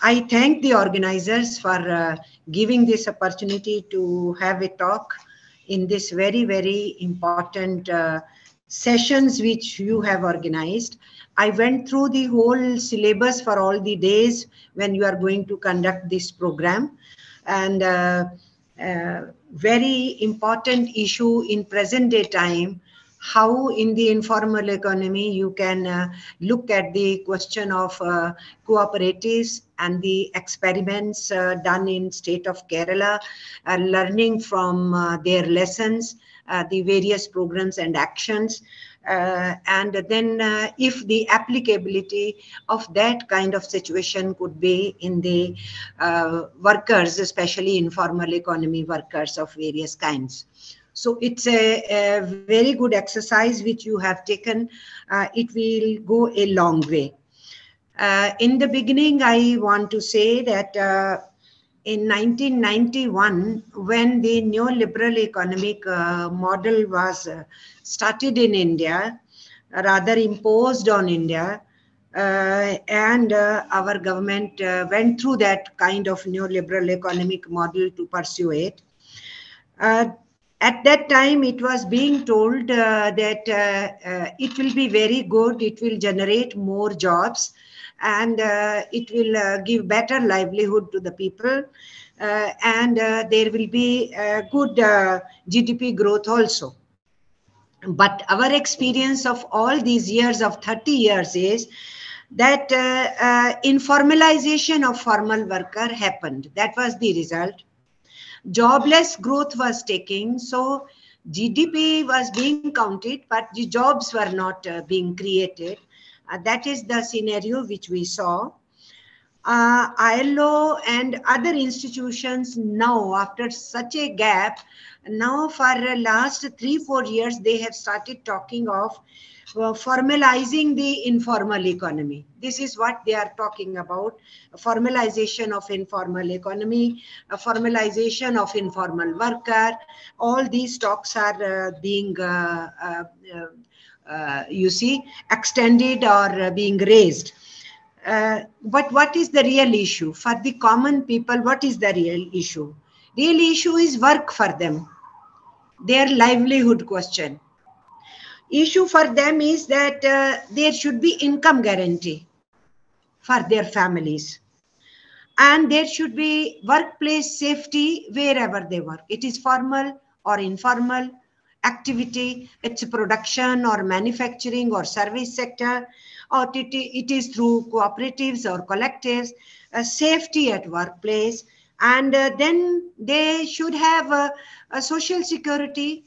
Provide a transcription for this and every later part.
I thank the organizers for giving this opportunity to have a talk in this very, very important sessions which you have organized. I went through the whole syllabus for all the days when you are going to conduct this program, and very important issue in present day time, how in the informal economy you can look at the question of cooperatives and the experiments done in state of Kerala, learning from their lessons, the various programs and actions, and then if the applicability of that kind of situation could be in the workers, especially informal economy workers of various kinds. So it's a very good exercise which you have taken. It will go a long way. In the beginning, I want to say that in 1991, when the neoliberal economic model was started in India, rather imposed on India, and our government went through that kind of neoliberal economic model to pursue it. At that time, it was being told that it will be very good, it will generate more jobs, and it will give better livelihood to the people, and there will be good GDP growth also. But our experience of all these years of 30 years is that informalization of formal worker happened. That was the result. Jobless growth was taking, so GDP was being counted, but the jobs were not being created. That is the scenario which we saw. ILO and other institutions now, after such a gap, now for the last 3-4 years, they have started talking of formalizing the informal economy. This is what they are talking about: formalization of informal economy, formalization of informal worker. All these talks are being, you see, extended or being raised. But what is the real issue? For the common people, what is the real issue? Real issue is work for them, their livelihood question. Issue for them is that there should be income guarantee for their families. And there should be workplace safety wherever they work. It is formal or informal activity, it's production or manufacturing or service sector, or it is through cooperatives or collectives, safety at workplace. And then they should have a social security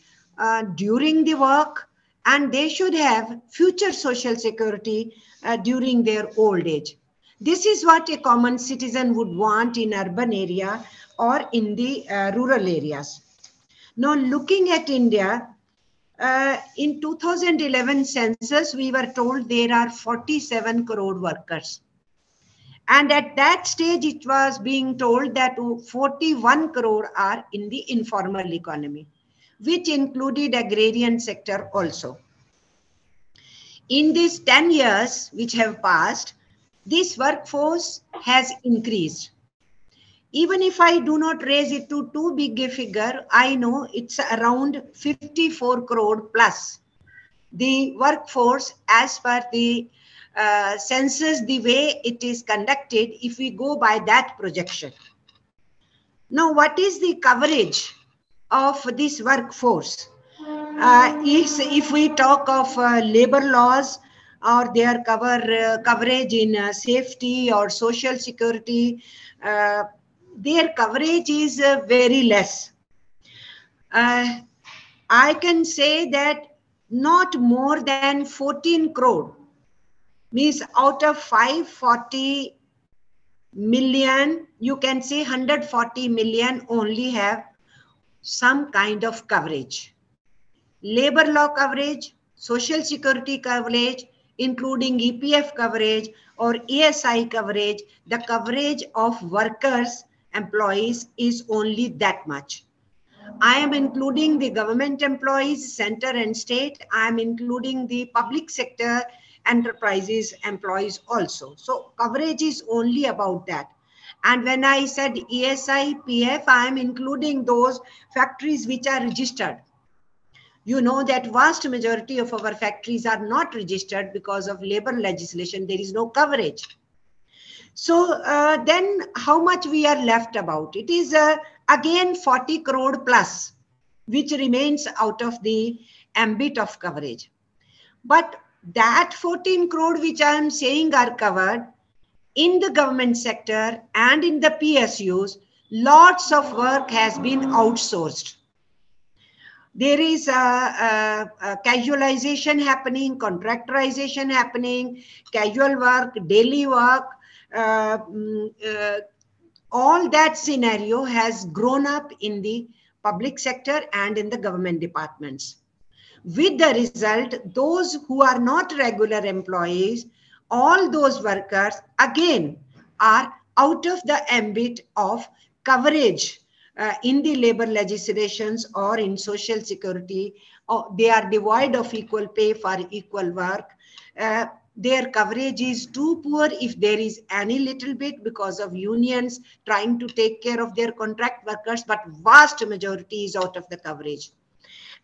during the work, and they should have future social security during their old age. This is what a common citizen would want in urban area or in the rural areas. Now, looking at India, in 2011 census, we were told there are 47 crore workers. And at that stage, it was being told that 41 crore are in the informal economy, which included agrarian sector also. In these 10 years which have passed, this workforce has increased. Even if I do not raise it to too big a figure, I know it's around 54 crore plus. The workforce, as per the census, the way it is conducted, if we go by that projection. Now, what is the coverage of this workforce? If we talk of labor laws or their coverage in safety or social security, their coverage is very less. I can say that not more than 14 crore, means out of 540 million, you can say 140 million only have some kind of coverage. Labor law coverage, social security coverage, including EPF coverage or ESI coverage, the coverage of workers, employees is only that much. I am including the government employees, center and state. I am including the public sector enterprises employees also. So coverage is only about that. And when I said ESI, PF, I am including those factories which are registered. You know that vast majority of our factories are not registered because of labor legislation. There is no coverage. So then how much we are left about? It is again 40 crore plus, which remains out of the ambit of coverage. But that 14 crore which I am saying are covered in the government sector and in the PSUs, lots of work has been outsourced. There is a casualization happening, contractorization happening, casual work, daily work, all that scenario has grown up in the public sector and in the government departments. With the result, those who are not regular employees, all those workers again are out of the ambit of coverage in the labor legislations or in social security. They are devoid of equal pay for equal work. Their coverage is too poor if there is any little bit because of unions trying to take care of their contract workers, but vast majority is out of the coverage.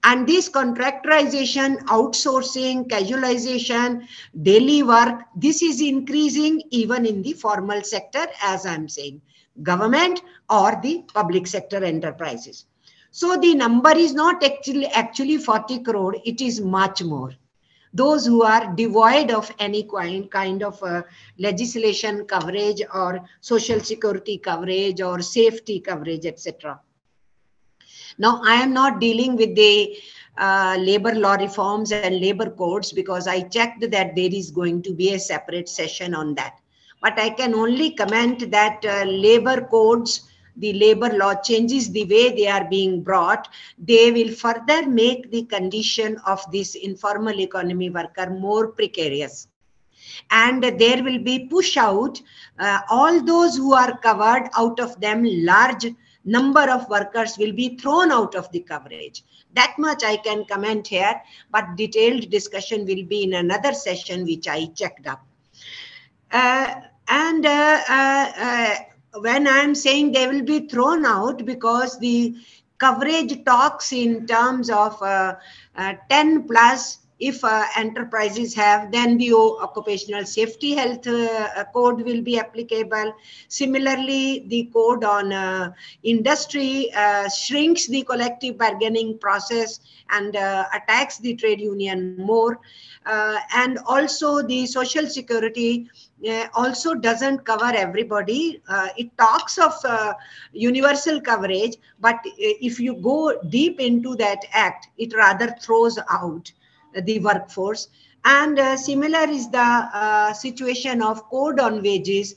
And this contractorization, outsourcing, casualization, daily work, this is increasing even in the formal sector, as I'm saying, government or the public sector enterprises. So the number is not actually 40 crore, it is much more. Those who are devoid of any kind of legislation coverage or social security coverage or safety coverage, etc. Now, I am not dealing with the labor law reforms and labor codes because I checked that there is going to be a separate session on that. But I can only comment that labor codes, the labor law changes, the way they are being brought, they will further make the condition of this informal economy worker more precarious. And there will be push out all those who are covered, out of them large number of workers will be thrown out of the coverage. That much I can comment here, but detailed discussion will be in another session which I checked up. When I'm saying they will be thrown out, because the coverage talks in terms of 10 plus. If enterprises have, then the occupational safety health code will be applicable. Similarly, the code on industry shrinks the collective bargaining process and attacks the trade union more. And also the social security also doesn't cover everybody. It talks of universal coverage, but if you go deep into that act, it rather throws out the workforce. And similar is the situation of code on wages.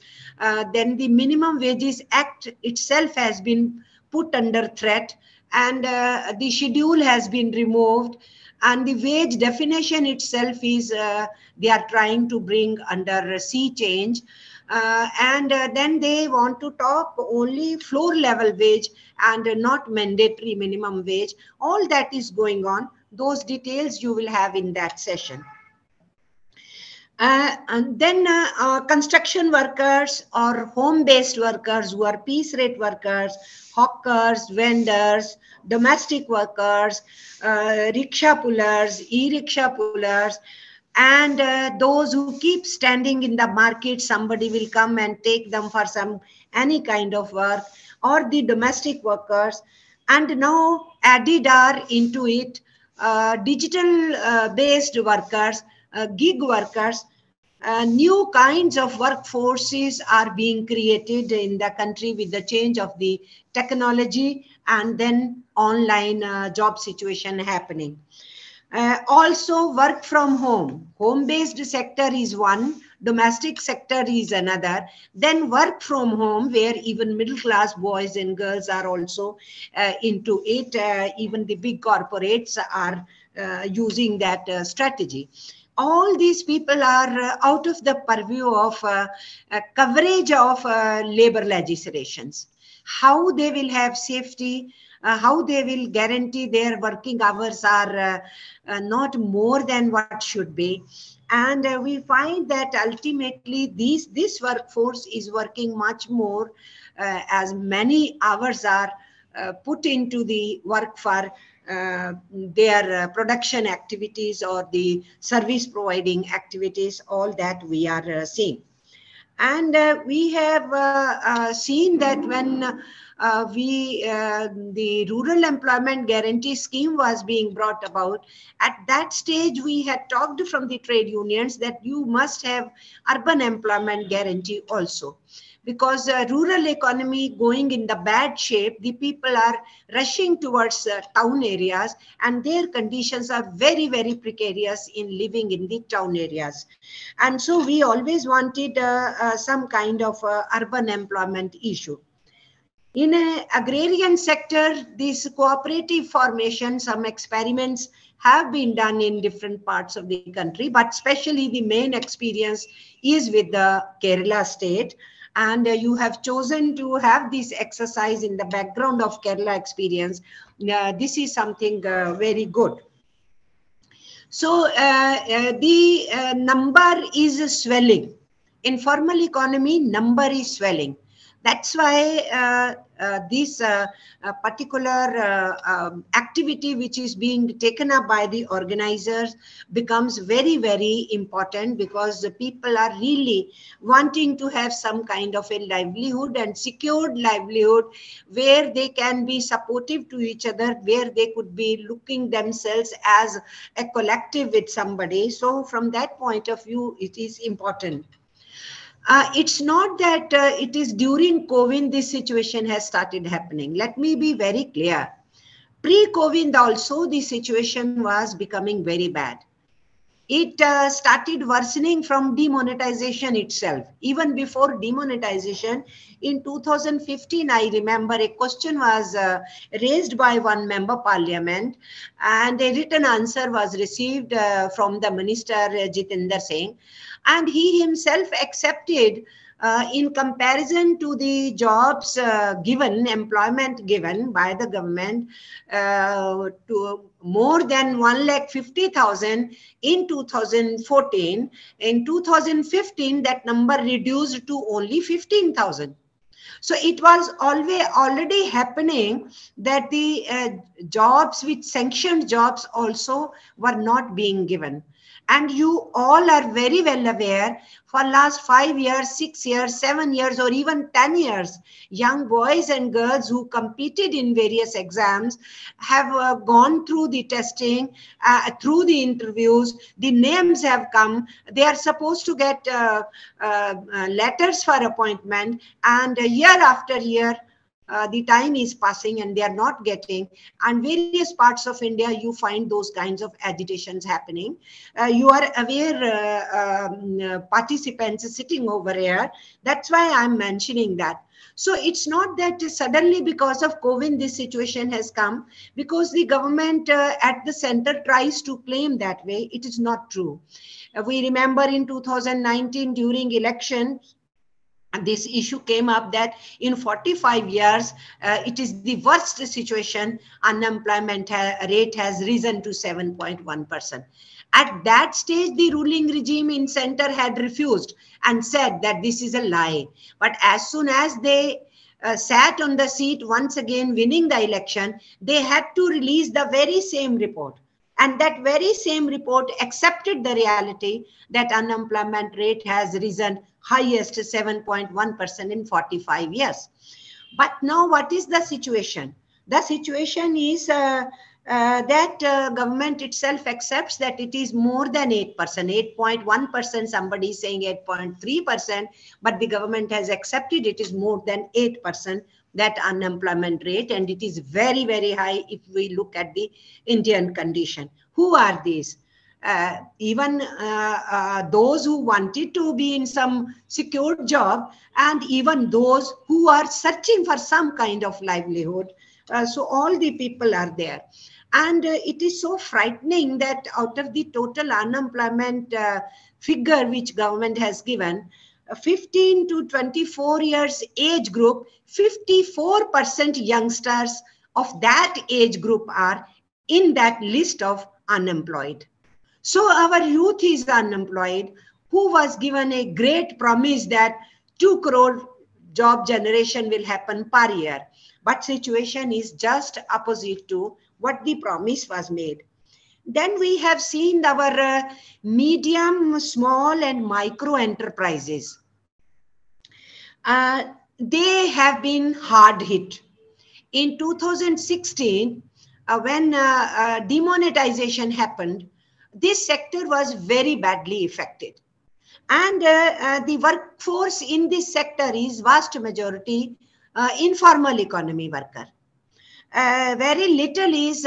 Then the minimum wages act itself has been put under threat, and the schedule has been removed, and the wage definition itself is they are trying to bring under sea change. Then they want to talk only floor level wage and not mandatory minimum wage. All that is going on. Those details you will have in that session. And then construction workers or home-based workers who are piece rate workers, hawkers, vendors, domestic workers, rickshaw pullers, e-rickshaw pullers, and those who keep standing in the market, somebody will come and take them for any kind of work, or the domestic workers. And now added are into it digital based workers, gig workers. New kinds of workforces are being created in the country with the change of the technology and then online job situation happening. Also work from home. Home-based sector is one, domestic sector is another. Then work from home, where even middle-class boys and girls are also into it. Even the big corporates are using that strategy. All these people are out of the purview of coverage of labor legislations. How they will have safety, how they will guarantee their working hours are not more than what should be. And we find that ultimately this workforce is working much more, as many hours are put into the work for their production activities or the service providing activities, all that we are seeing. And we have seen that when the rural employment guarantee scheme was being brought about, at that stage we had talked from the trade unions that you must have urban employment guarantee also, because rural economy going in the bad shape, the people are rushing towards town areas, and their conditions are very, very precarious in living in the town areas. And so we always wanted some kind of urban employment issue. In an agrarian sector, this cooperative formation, some experiments have been done in different parts of the country, but especially the main experience is with the Kerala state. And you have chosen to have this exercise in the background of Kerala experience. This is something very good. So the number is swelling. Informal economy number is swelling. That's why this particular activity which is being taken up by the organizers becomes very, very important, because the people are really wanting to have some kind of a livelihood and secured livelihood where they can be supportive to each other, where they could be looking themselves as a collective with somebody. So from that point of view, it is important. It's not that it is during COVID this situation has started happening. Let me be very clear. Pre-COVID also, the situation was becoming very bad. It started worsening from demonetization itself. Even before demonetization, in 2015, I remember a question was raised by one member parliament, and a written answer was received from the minister Jitendra Singh, and he himself accepted in comparison to the jobs given, employment given by the government, to more than 1,50,000 in 2014. In 2015, that number reduced to only 15,000. So it was already happening that the jobs, which sanctioned jobs also, were not being given. And you all are very well aware, for last 5 years, 6 years, 7 years, or even 10 years, young boys and girls who competed in various exams have gone through the testing, through the interviews, the names have come, they are supposed to get letters for appointment, and year after year, the time is passing and they are not getting. And various parts of India, you find those kinds of agitations happening. You are aware, participants sitting over here. That's why I'm mentioning that. So it's not that suddenly because of COVID this situation has come, because the government at the center tries to claim that way. It is not true. We remember in 2019 during election, this issue came up that in 45 years, it is the worst situation. Unemployment rate has risen to 7.1%. At that stage, the ruling regime in center had refused and said that this is a lie. But as soon as they sat on the seat, once again winning the election, they had to release the very same report. And that very same report accepted the reality that unemployment rate has risen highest 7.1% in 45 years. But now what is the situation? The situation is that government itself accepts that it is more than 8%, 8.1%, somebody is saying 8.3%, but the government has accepted it is more than 8%, that unemployment rate, and it is very, very high if we look at the Indian condition. Who are these? Even those who wanted to be in some secured job, and even those who are searching for some kind of livelihood. So all the people are there. And it is so frightening that out of the total unemployment figure which government has given, 15 to 24 years age group, 54% youngsters of that age group are in that list of unemployed. So our youth is unemployed, who was given a great promise that 2 crore job generation will happen per year. But situation is just opposite to what the promise was made. Then we have seen our medium, small and micro enterprises. They have been hard hit. In 2016, when demonetization happened, this sector was very badly affected. And the workforce in this sector is vast majority informal economy worker. Very little is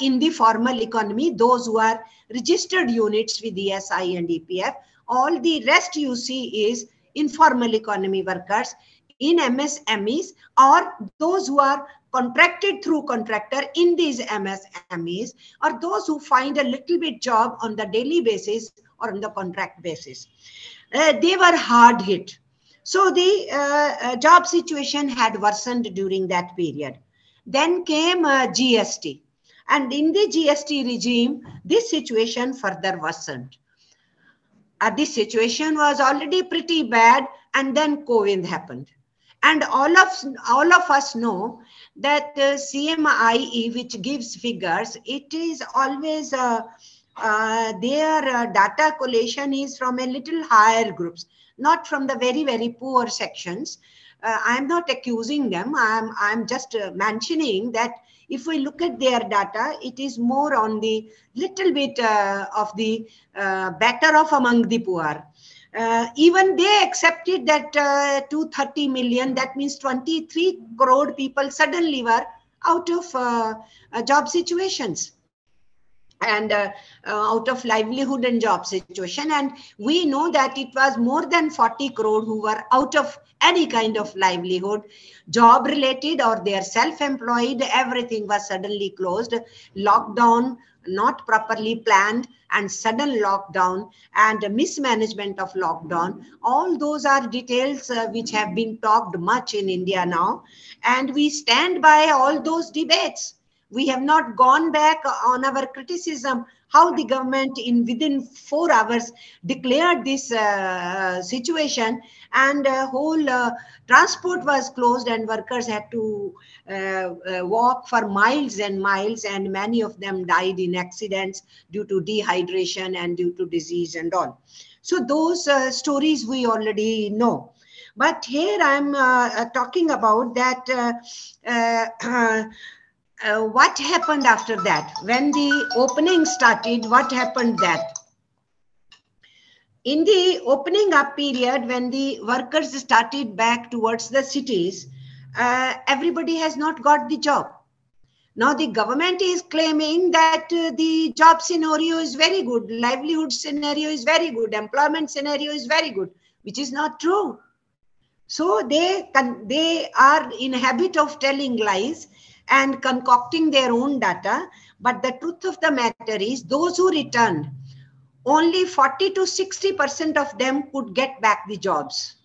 in the formal economy, those who are registered units with ESI and EPF. All the rest you see is informal economy workers in MSMEs, or those who are contracted through contractor in these MSMEs, or those who find a little bit job on the daily basis or on the contract basis. They were hard hit. So the job situation had worsened during that period. Then came GST. And in the GST regime, this situation further worsened. This situation was already pretty bad, and then COVID happened. And all of us know that CMIE, which gives figures, it is always their data collation is from a little higher groups, not from the very, very poor sections. I'm not accusing them. I'm just mentioning that if we look at their data, it is more on the little bit of the better off among the poor. Even they accepted that 230 million, that means 23 crore people suddenly were out of job situations and out of livelihood and job situation. And we know that it was more than 40 crore who were out of any kind of livelihood, job related or they are self-employed. Everything was suddenly closed, lockdown not properly planned, and sudden lockdown and mismanagement of lockdown. All those are details which have been talked much in India now, and we stand by all those debates. We have not gone back on our criticism how the government within 4 hours declared this situation, and whole transport was closed and workers had to walk for miles and miles, and many of them died in accidents due to dehydration and due to disease and all. So those stories we already know. But here I'm talking about that what happened after that? When the opening started, what happened that? In the opening up period, when the workers started back towards the cities, everybody has not got the job. Now the government is claiming that the job scenario is very good, livelihood scenario is very good, employment scenario is very good, which is not true. So they are in habit of telling lies and concocting their own data. But the truth of the matter is, those who returned, only 40 to 60% of them could get back the jobs.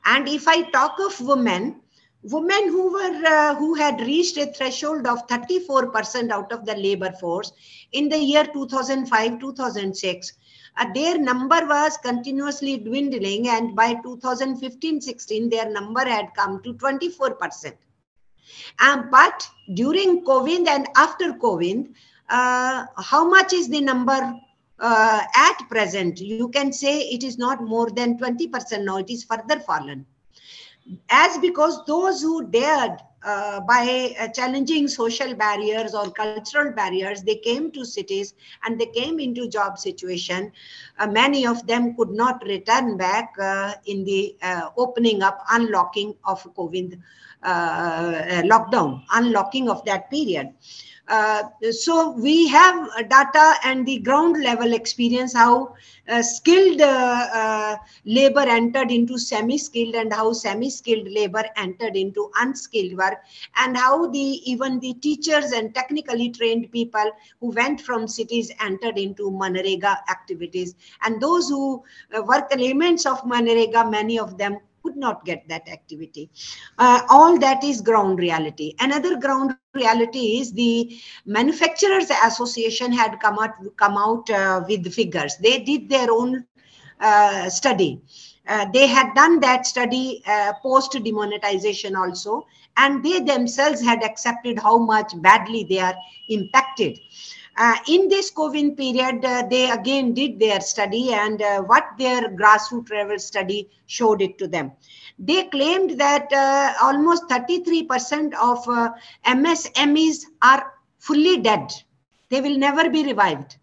And if I talk of women who had reached a threshold of 34% out of the labor force in the year 2005-2006, their number was continuously dwindling, and by 2015-16 their number had come to 24%. But during COVID and after COVID, how much is the number at present? You can say it is not more than 20% now, it is further fallen. As because those who dared by challenging social barriers or cultural barriers, they came to cities and they came into job situation. Many of them could not return back in the opening up, unlocking of COVID lockdown, unlocking of that period. So we have data and the ground level experience how skilled labor entered into semi-skilled, and how semi-skilled labor entered into unskilled work, and how even the teachers and technically trained people who went from cities entered into Manrega activities, and those who work elements of Manrega, many of them could not get that activity. All that is ground reality. Another ground reality is the Manufacturers Association had come out with figures. They did their own study. They had done that study post demonetization also, and they themselves had accepted how much badly they are impacted. In this COVID period, they again did their study, and what their grassroots level study showed it to them. They claimed that almost 33% of MSMEs are fully dead. They will never be revived.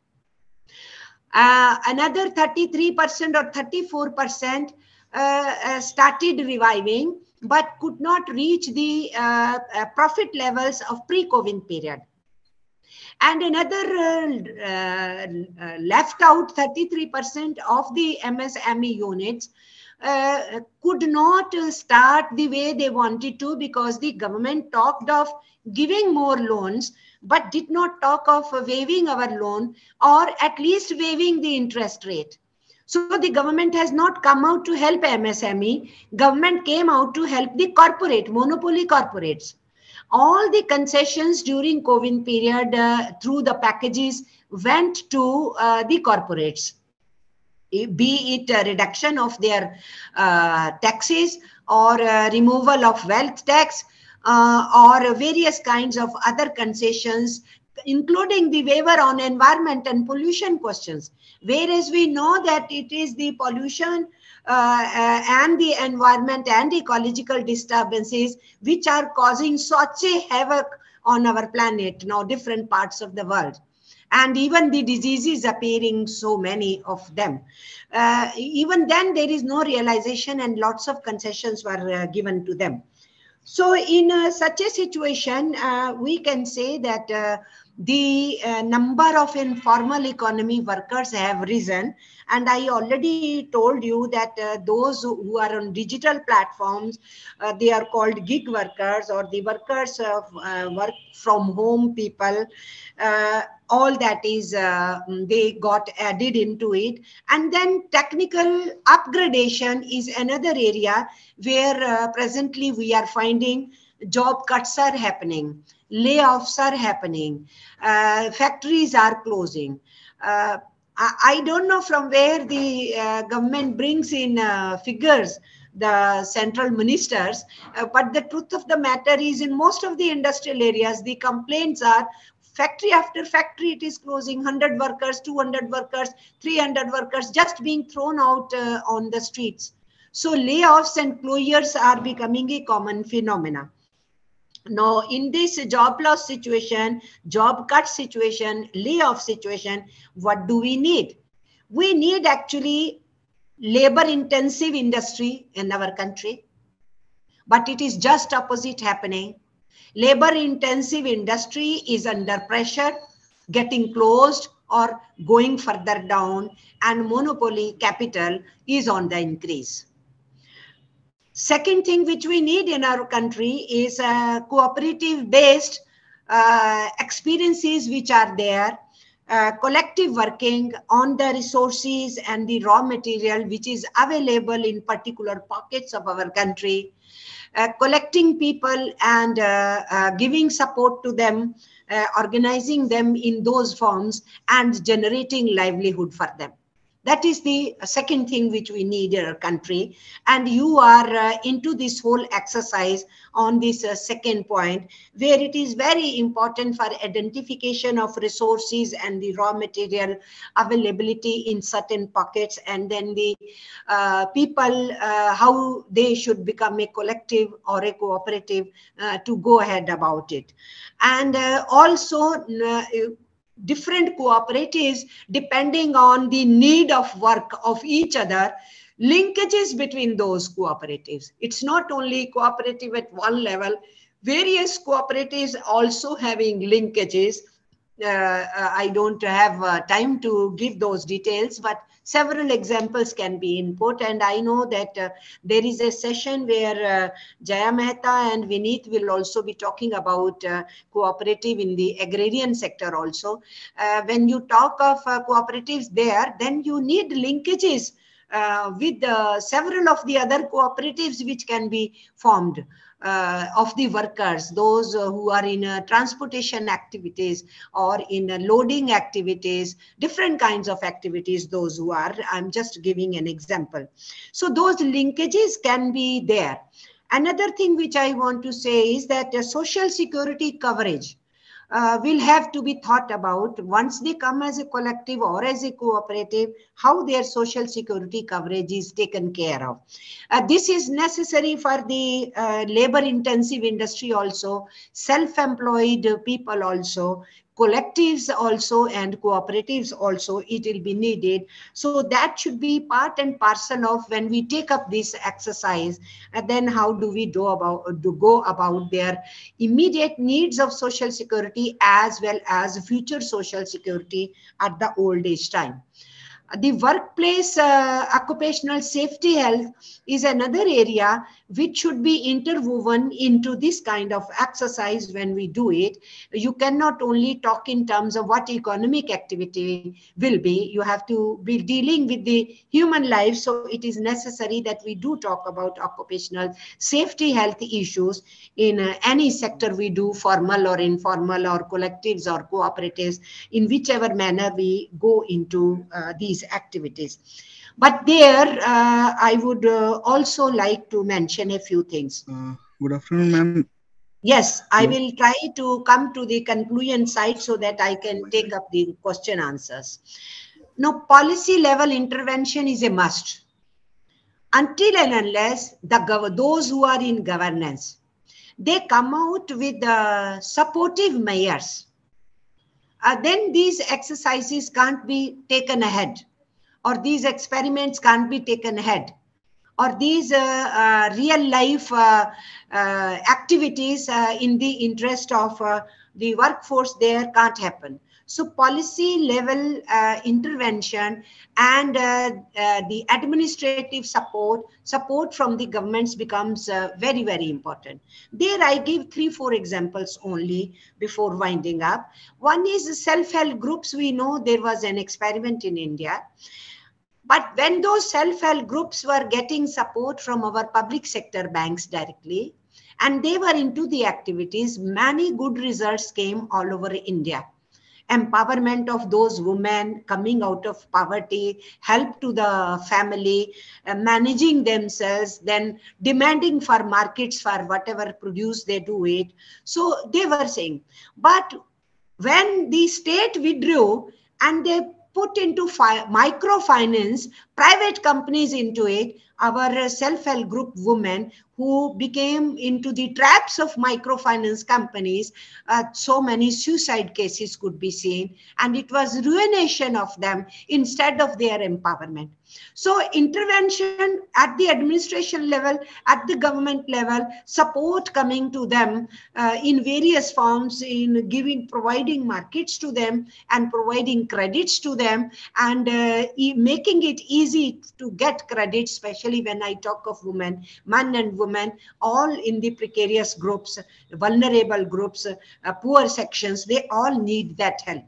Another 33% or 34% started reviving, but could not reach the profit levels of pre-COVID period. And another left out 33% of the MSME units could not start the way they wanted to, because the government talked of giving more loans, but did not talk of waiving our loan, or at least waiving the interest rate. So the government has not come out to help MSME. Government came out to help the corporate, monopoly corporates. All the concessions during COVID period through the packages went to the corporates, be it a reduction of their taxes, or removal of wealth tax, or various kinds of other concessions, including the waiver on environment and pollution questions. Whereas we know that it is the pollution and the environment and ecological disturbances which are causing such a havoc on our planet, now different parts of the world. And even the diseases appearing, so many of them. Even then, there is no realization, and lots of concessions were given to them. So in such a situation, we can say that the number of informal economy workers have risen. And I already told you that those who are on digital platforms, they are called gig workers, or the workers of work from home people. All that is, they got added into it. And then technical upgradation is another area where presently we are finding job cuts are happening, layoffs are happening, factories are closing. I don't know from where the government brings in figures, the central ministers, but the truth of the matter is, in most of the industrial areas, the complaints are factory after factory, it is closing, 100 workers, 200 workers, 300 workers just being thrown out on the streets. So layoffs and closures are becoming a common phenomena. Now, in this job loss situation, job cut situation, layoff situation, what do we need? We need actually labor-intensive industry in our country, but it is just opposite happening. Labor-intensive industry is under pressure, getting closed or going further down, and monopoly capital is on the increase. Second thing which we need in our country is cooperative-based experiences which are there, collective working on the resources and the raw material which is available in particular pockets of our country, collecting people and giving support to them, organizing them in those forms, and generating livelihood for them. That is the second thing which we need in our country. And you are into this whole exercise on this second point, where it is very important for identification of resources and the raw material availability in certain pockets, and then the people, how they should become a collective or a cooperative to go ahead about it. And also, different cooperatives, depending on the need of work of each other, linkages between those cooperatives. It's not only cooperative at one level, various cooperatives also having linkages. I don't have time to give those details, but several examples can be input. And I know that there is a session where Jaya Mehta and Vineet will also be talking about cooperative in the agrarian sector also. When you talk of cooperatives there, then you need linkages with several of the other cooperatives which can be formed of the workers, those who are in transportation activities or in loading activities, different kinds of activities, those who are, I'm just giving an example. So those linkages can be there. Another thing which I want to say is that social security coverage will have to be thought about once they come as a collective or as a cooperative, how their social security coverage is taken care of. This is necessary for the labor intensive industry also, self-employed people also, collectives also, and cooperatives also. It will be needed. So that should be part and parcel of when we take up this exercise. And then how do we go about their immediate needs of social security as well as future social security at the old age time. The workplace occupational safety health is another area which should be interwoven into this kind of exercise when we do it. You cannot only talk in terms of what economic activity will be. You have to be dealing with the human life. So it is necessary that we do talk about occupational safety health issues in any sector we do, formal or informal or collectives or cooperatives, in whichever manner we go into these activities. But there, I would also like to mention a few things. Good afternoon, ma'am. Yes, I will try to come to the conclusion side so that I can take up the question answers. Now, policy level intervention is a must. Until and unless those who are in governance, they come out with supportive measures, then these exercises can't be taken ahead, or these experiments can't be taken ahead, or these real life activities in the interest of the workforce there can't happen. So policy level intervention and the administrative support from the governments becomes very, very important. There I give 3-4 examples only before winding up. One is self-help groups. We know there was an experiment in India. But when those self-help groups were getting support from our public sector banks directly, and they were into the activities, many good results came all over India. Empowerment of those women coming out of poverty, help to the family, managing themselves, then demanding for markets for whatever produce they do it. So they were saying, but when the state withdrew and they put into microfinance, private companies into it, our self-help group women who became into the traps of microfinance companies, so many suicide cases could be seen, and it was ruination of them instead of their empowerment. So intervention at the administration level, at the government level, support coming to them in various forms, in providing markets to them and providing credits to them, and making it easy to get credit, especially when I talk of women, men and women, all in the precarious groups, vulnerable groups, poor sections, they all need that help.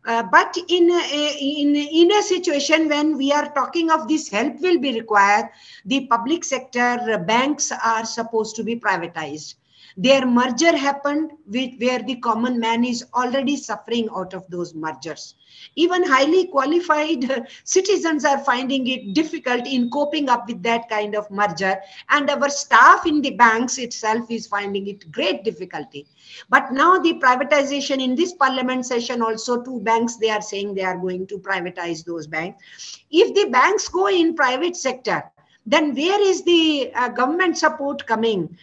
But in a situation when we are talking of this help will be required, the public sector banks are supposed to be privatized. Their merger happened where the common man is already suffering out of those mergers. Even highly qualified citizens are finding it difficult in coping up with that kind of merger, and our staff in the banks itself is finding it great difficulty. But now the privatization in this parliament session also, 2 banks, they are saying they are going to privatize those banks. If the banks go in private sector, then where is the government support coming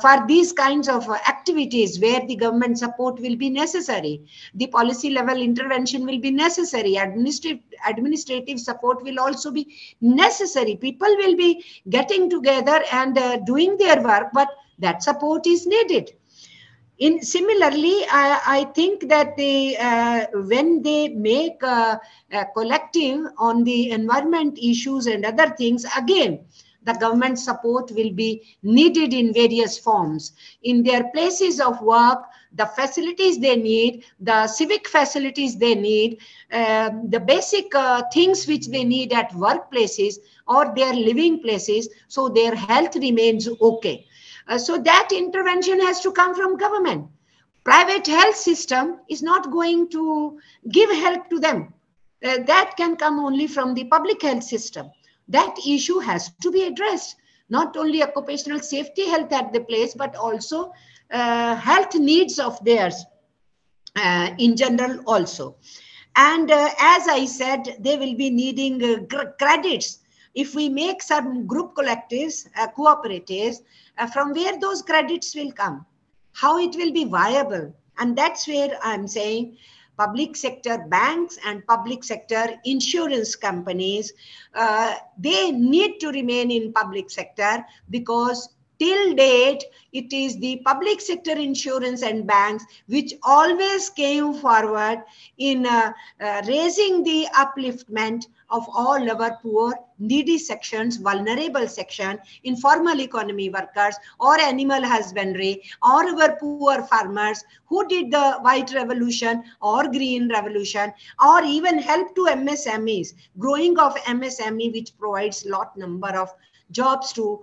for these kinds of activities where the government support will be necessary? The policy level intervention will be necessary. Administrative support will also be necessary. People will be getting together and doing their work, but that support is needed. Similarly, I think that when they make a collective on the environment issues and other things, again, the government support will be needed in various forms. In their places of work, the facilities they need, the civic facilities they need, the basic things which they need at workplaces or their living places, so their health remains okay. So that intervention has to come from government. Private health system is not going to give help to them. That can come only from the public health system. That issue has to be addressed. Not only occupational safety health at the place, but also health needs of theirs in general also. And as I said, they will be needing credits. If we make some group collectives, cooperatives, from where those credits will come, how it will be viable. And that's where I'm saying public sector banks and public sector insurance companies, they need to remain in public sector, because till date, it is the public sector insurance and banks which always came forward in raising the upliftment of all our poor, needy sections, vulnerable section, informal economy workers, or animal husbandry, or our poor farmers who did the white revolution or green revolution, or even help to MSMEs, growing of MSME, which provides lot number of jobs to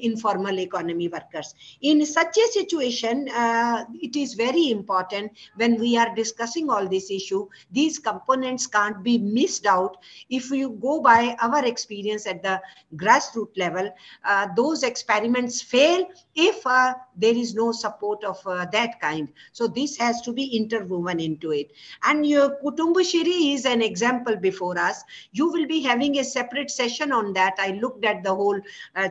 informal economy workers. In such a situation, it is very important when we are discussing all this issue, these components can't be missed out. If you go by our experience at the grassroots level, those experiments fail if there is no support of that kind. So this has to be interwoven into it. And your Kutumbushiri is an example before us. You will be having a separate session on that. I looked at the whole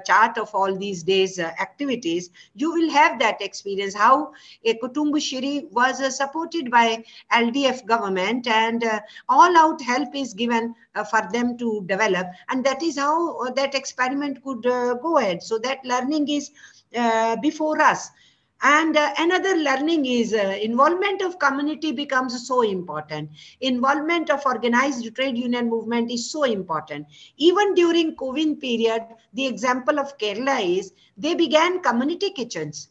chart of all these days activities. You will have that experience, how a Kutumbushiri was supported by LDF government, and all out help is given for them to develop. And that is how that experiment could go ahead. So that learning is before us. And another learning is involvement of community becomes so important. Involvement of organized trade union movement is so important. Even during COVID period, the example of Kerala is they began community kitchens.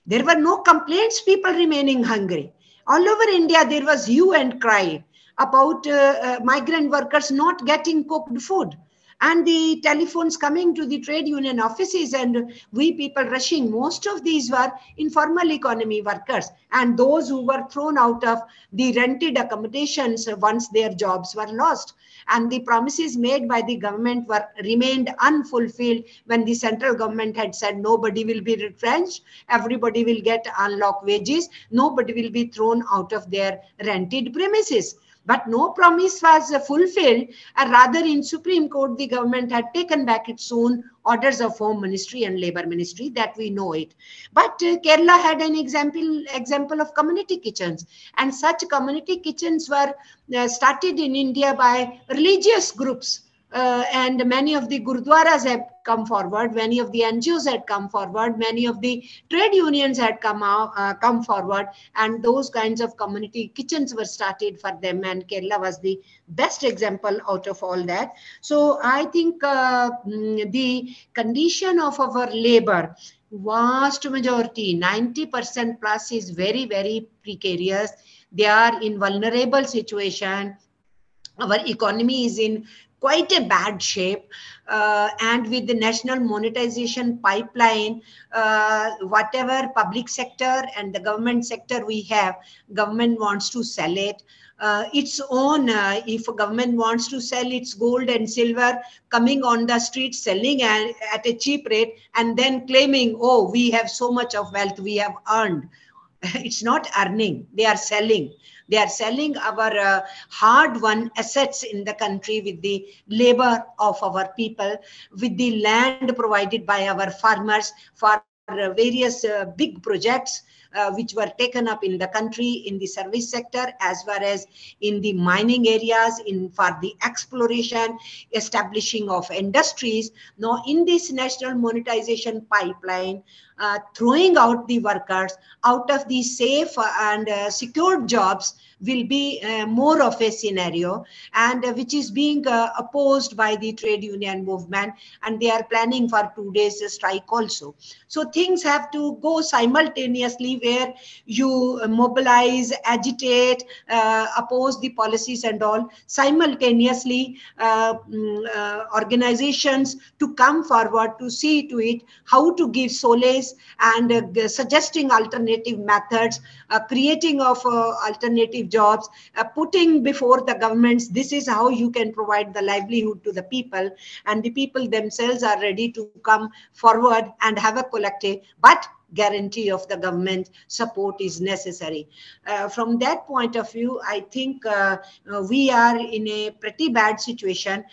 There were no complaints, people remaining hungry. All over India, there was hue and cry about migrant workers not getting cooked food. And the telephones coming to the trade union offices, and we people rushing. Most of these were informal economy workers and those who were thrown out of the rented accommodations once their jobs were lost. And the promises made by the government were remained unfulfilled when the central government had said nobody will be retrenched, everybody will get unlocked wages, nobody will be thrown out of their rented premises. But no promise was fulfilled, and rather in Supreme Court, the government had taken back its own orders of Home Ministry and Labour Ministry, that we know it. But Kerala had an example of community kitchens, and such community kitchens were started in India by religious groups. And many of the Gurdwaras have come forward, many of the NGOs had come forward, many of the trade unions had come forward, and those kinds of community kitchens were started for them, and Kerala was the best example out of all that. So I think the condition of our labor, vast majority, 90% plus, is very, very precarious. They are in vulnerable situation. Our economy is in quite a bad shape, and with the national monetization pipeline, whatever public sector and the government sector we have, government wants to sell it. Its own, if government wants to sell its gold and silver, coming on the street selling at a cheap rate, and then claiming, oh, we have so much of wealth we have earned. It's not earning, they are selling. They are selling our hard-won assets in the country with the labor of our people, with the land provided by our farmers for various big projects which were taken up in the country in the service sector as well as in the mining areas, for the exploration, establishing of industries. Now, in this national monetization pipeline, throwing out the workers out of the safe and secured jobs will be more of a scenario, and which is being opposed by the trade union movement, and they are planning for 2 days strike also. So things have to go simultaneously, where you mobilize, agitate, oppose the policies and all simultaneously. Organizations to come forward to see to it how to give solace, and suggesting alternative methods, creating of alternative jobs, putting before the governments, this is how you can provide the livelihood to the people, and the people themselves are ready to come forward and have a collective, but guarantee of the government support is necessary. From that point of view, I think we are in a pretty bad situation.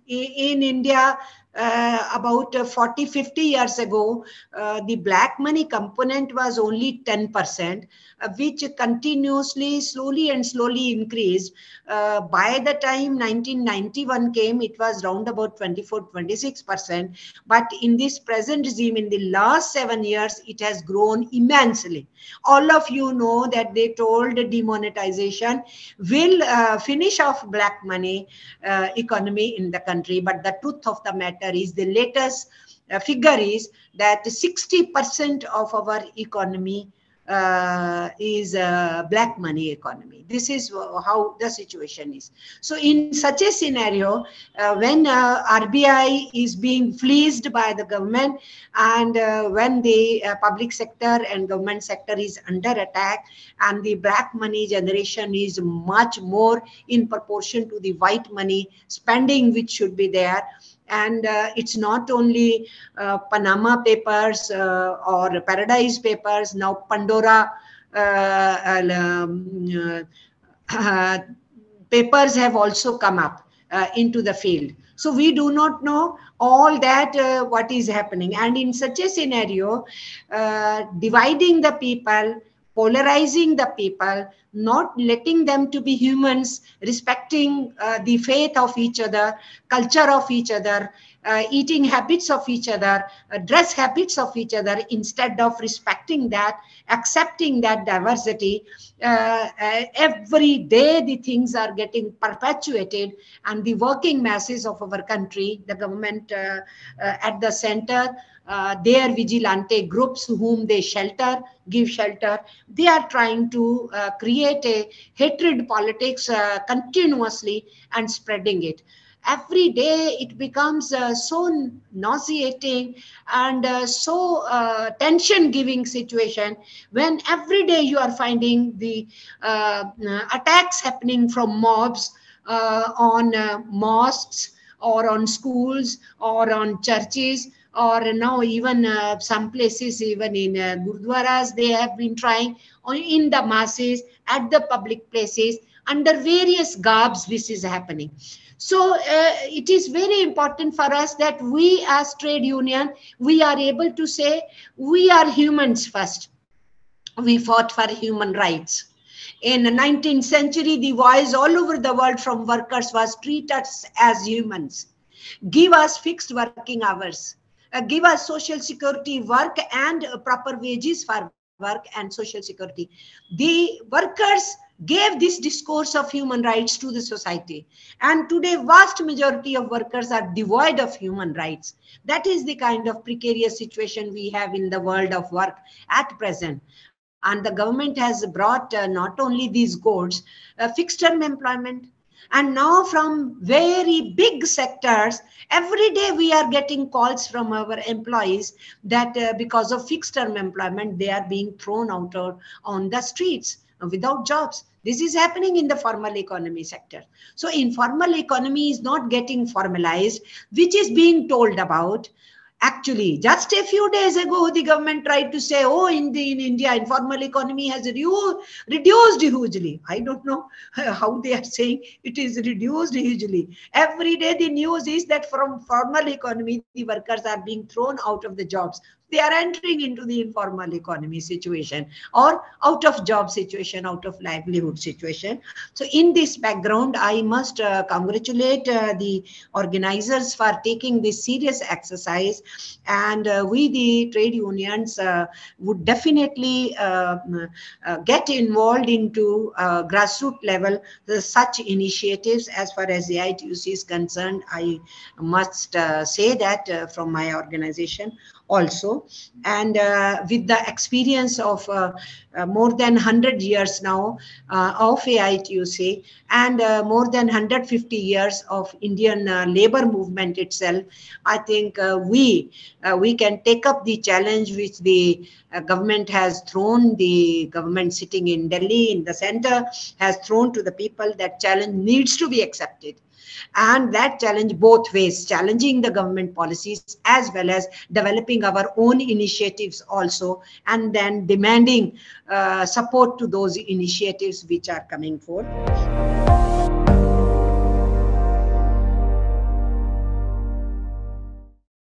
In India, about 40-50 years ago, the black money component was only 10%, which continuously, slowly and slowly increased. By the time 1991 came, it was round about 24-26%. But in this present regime, in the last 7 years, it has grown immensely. All of you know that they told demonetization will finish off black money economy in the country. But the truth of the matter is, the latest figure is that 60% of our economy is black money economy. This is how the situation is. So in such a scenario, when RBI is being fleeced by the government, and when the public sector and government sector is under attack, and the black money generation is much more in proportion to the white money spending which should be there. And it's not only Panama Papers or Paradise Papers, now Pandora papers have also come up into the field. So we do not know all that what is happening. And in such a scenario, dividing the people, polarizing the people, not letting them to be humans, respecting the faith of each other, culture of each other, eating habits of each other, dress habits of each other, instead of respecting that, accepting that diversity. Every day the things are getting perpetuated, and the working masses of our country, the government at the center, their vigilante groups whom they give shelter, they are trying to create a hatred politics continuously and spreading it. Every day it becomes so nauseating and so tension giving situation, when every day you are finding the attacks happening from mobs on mosques, or on schools, or on churches, or now even some places, even in gurdwaras, they have been trying, or in the masses, at the public places, under various garbs this is happening. So it is very important for us that we as trade union, we are able to say we are humans first. We fought for human rights. In the 19th century, the voice all over the world from workers was treat us as humans. Give us fixed working hours. Give us social security work and proper wages for work and social security. The workers gave this discourse of human rights to the society. And today, vast majority of workers are devoid of human rights. That is the kind of precarious situation we have in the world of work at present. And the government has brought not only these codes, fixed term employment. And now from very big sectors, every day we are getting calls from our employees that because of fixed term employment, they are being thrown out on the streets without jobs. This is happening in the formal economy sector. So informal economy is not getting formalized, which is being told about. Actually, just a few days ago, the government tried to say, oh, in India, informal economy has reduced hugely. I don't know how they are saying it is reduced hugely. Every day, the news is that from formal economy, the workers are being thrown out of the jobs. they are entering into the informal economy situation or out of job situation, out of livelihood situation. So in this background, I must congratulate the organizers for taking this serious exercise, and we the trade unions would definitely get involved into grassroots level such initiatives. As far as the AITUC is concerned, I must say that from my organization also, and with the experience of more than 100 years now of AITUC, and more than 150 years of Indian labor movement itself, I think we can take up the challenge which the government has thrown, the government sitting in Delhi in the center has thrown to the people. That challenge needs to be accepted, and that challenge both ways, challenging the government policies as well as developing our own initiatives also, and then demanding support to those initiatives which are coming forth.